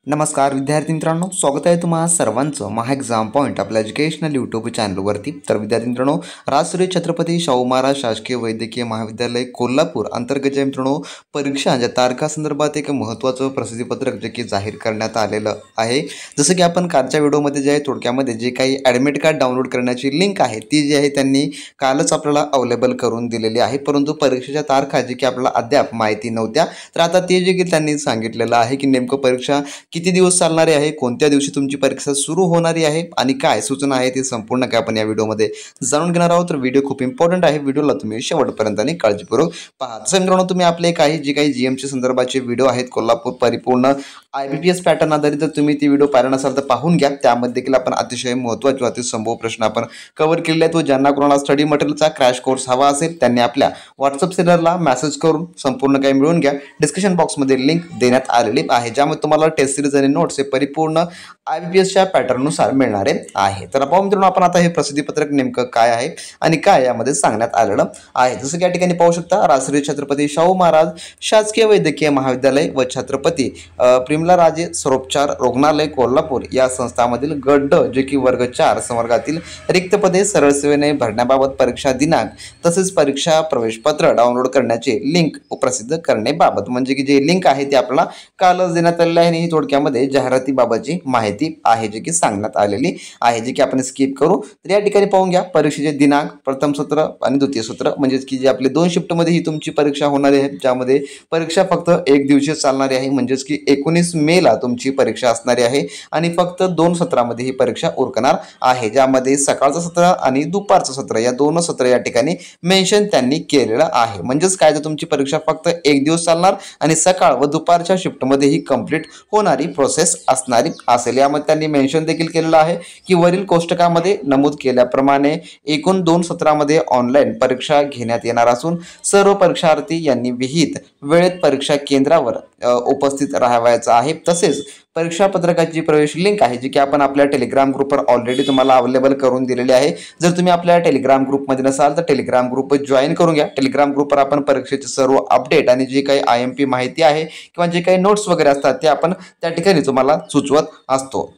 नमस्कार विद्यार्थी मित्रांनो, स्वागत आहे तुम्हा सर्वांचं महा एक्झाम पॉईंट आपल्या एज्युकेशनल यूट्यूब चॅनलवरती। तर विद्यार्थी मित्रांनो, राजश्री छत्रपती शाहू महाराज शासकीय वैद्यकीय महाविद्यालय कोल्हापूर अंतर्गत जे मित्रांनो परीक्षांच्या तारखासंदर्भात एक महत्त्वाचं प्रसिद्धीपत्रक जे की जाहीर करण्यात आलेलं आहे। जसं की आपण कालच्या व्हिडिओमध्ये जे आहे थोडक्यामध्ये जे काही ॲडमिट कार्ड डाउनलोड करण्याची लिंक आहे ती जी आहे त्यांनी कालच आपल्याला अवेलेबल करून दिलेली आहे, परंतु परीक्षेच्या तारखा जी की आपल्याला अद्याप माहिती नव्हत्या। तर आता ते जे की त्यांनी सांगितलेलं आहे की नेमकं परीक्षा किती दिवस चालणारी आहे, कोणत्या दिवशी तुमची परीक्षा सुरू होणारी आहे आणि काय सूचना आहे ते संपूर्ण काय आपण या व्हिडिओमध्ये जाणून घेणार आहोत। तर व्हिडिओ खूप इम्पॉर्टंट आहे, व्हिडिओला तुम्ही शेवटपर्यंत आणि काळजीपूर्वक पहा। तसं मित्रांनो, तुम्ही आपले काही जे काही जीएमसी संदर्भाचे व्हिडिओ आहेत कोल्हापूर परिपूर्ण IBPS पॅटर्न आधारित, जर तुम्ही ती व्हिडिओ पाहिला नसाल तर पाहून घ्या। त्यामध्ये देखील आपण अतिशय महत्त्वाचे अतिसंभव प्रश्न आपण कव्हर केलेले आहेत। व ज्यांना कोणाला स्टडी मटेरियलचा क्रॅश कोर्स हवा असेल त्यांनी आपल्या व्हॉट्सअप सेलरला मेसेज करून संपूर्ण काही मिळवून घ्या। डिस्क्रिप्शन बॉक्समध्ये लिंक देण्यात आलेली आहे, ज्यामध्ये तुम्हाला टेस्ट सिरीज आणि नोट्स हे परिपूर्ण IBPSच्या पॅटर्ननुसार मिळणारे आहे। तर पाहू मित्रांनो, आपण आता हे प्रसिद्धीपत्रक नेमकं काय आहे आणि काय यामध्ये सांगण्यात आलेलं आहे। जसं की या ठिकाणी पाहू शकता, राजश्री छत्रपती शाहू महाराज शासकीय वैद्यकीय महाविद्यालय व छत्रपती प्रिमलाराजे सर्वोपचार रुग्णालय कोल्हापूर या संस्थांमधील गट ड जे की वर्ग 4 संवर्गातील रिक्त पदे सरळ सेवेने भरण्याबाबत परीक्षा दिनांक तसेच परीक्षा प्रवेशपत्र डाउनलोड करण्याचे लिंक प्रसिद्ध करण्याबाबत, म्हणजे की जे लिंक आहे ते आपल्याला कालच देण्यात आलेले आहे आणि ही थोडक्यामध्ये जाहिरातीबाबतची माहिती आहे जी की सांगण्यात आलेली आहे, जी की आपण स्किप करू। तर या ठिकाणी पाहून घ्या, परीक्षेचे दिनांक प्रथम सत्र आणि द्वितीय सत्र, म्हणजेच की जे आपले 2 शिफ्टमध्ये ही तुमची परीक्षा होणार आहे, ज्यामध्ये परीक्षा फक्त एक दिवशी चालणारी आहे, म्हणजेच की 19 मेला तुमची परीक्षा असणारी आहे आणि फक्त 2 सत्रामध्ये ही परीक्षा उरकणार आहे, ज्यामध्ये सकाळचं सत्र आणि दुपारचं सत्र या 2 सत्र या ठिकाणी मेन्शन त्यांनी केलेलं आहे। म्हणजेच काय, तर तुमची परीक्षा फक्त एक दिवस चालणार आणि सकाळ व दुपारच्या शिफ्टमध्ये ही कंप्लीट होणारी प्रोसेस असणारी असेल। यामध्ये त्यांनी मेन्शन देखील केलेलं आहे की वरील कोष्टकामध्ये नमूद केल्याप्रमाणे एकूण 2 सत्रामध्ये ऑनलाईन परीक्षा घेण्यात येणार असून सर्व परीक्षार्थी यांनी विहित वेळेत परीक्षा केंद्रावर उपस्थित राहायचं आहे। तसेच परीक्षा पत्रकाची प्रवेश लिंक आहे जी की आपण आपल्या टेलिग्राम ग्रुपवर ऑलरेडी तुम्हाला अवेलेबल करून दिलेली आहे। जर तुम्ही आपल्या टेलिग्राम ग्रुपमध्ये नसाल तर टेलिग्राम ग्रुप जॉईन करून घ्या। टेलिग्राम ग्रुपवर आपण परीक्षेचे सर्व अपडेट आणि जे काही IMP माहिती आहे किंवा जे काही नोट्स वगैरे असतात ते आपण त्या ठिकाणी तुम्हाला सुचवत असतो,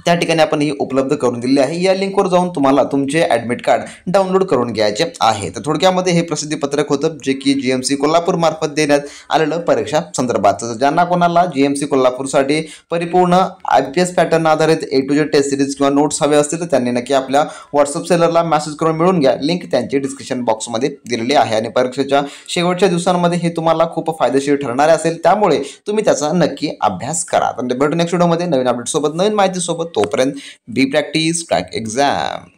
त्या ठिकाणी आपण ही उपलब्ध करून दिलेली आहे। या लिंकवर जाऊन तुम्हाला तुमचे ॲडमिट कार्ड डाउनलोड करून घ्यायचे आहे। तर थोडक्यामध्ये हे प्रसिद्धीपत्रक होतं जे की GMC कोल्हापूर मार्फत देण्यात आलेलं परीक्षा संदर्भात। ज्यांना कोणाला GMC कोल्हापूरसाठी परिपूर्ण IBPS पॅटर्न आधारित A to Z test series किंवा नोट्स हवे असतील तर त्यांनी नक्की आपल्या व्हॉट्सअप सेलरला मेसेज करून मिळून घ्या। लिंक त्यांची डिस्क्रिप्शन बॉक्समध्ये दिलेली आहे आणि परीक्षेच्या शेवटच्या दिवसांमध्ये हे तुम्हाला खूप फायदेशीर ठरणार असेल, त्यामुळे तुम्ही त्याचा नक्की अभ्यास करा। तर भेटू नेक्स्ट व्हिडिओमध्ये नवीन अपडेट सोबत, नवीन माहिती सोबत। तोपर्यंत बी प्रॅक्टिस क्रॅक एक्झाम।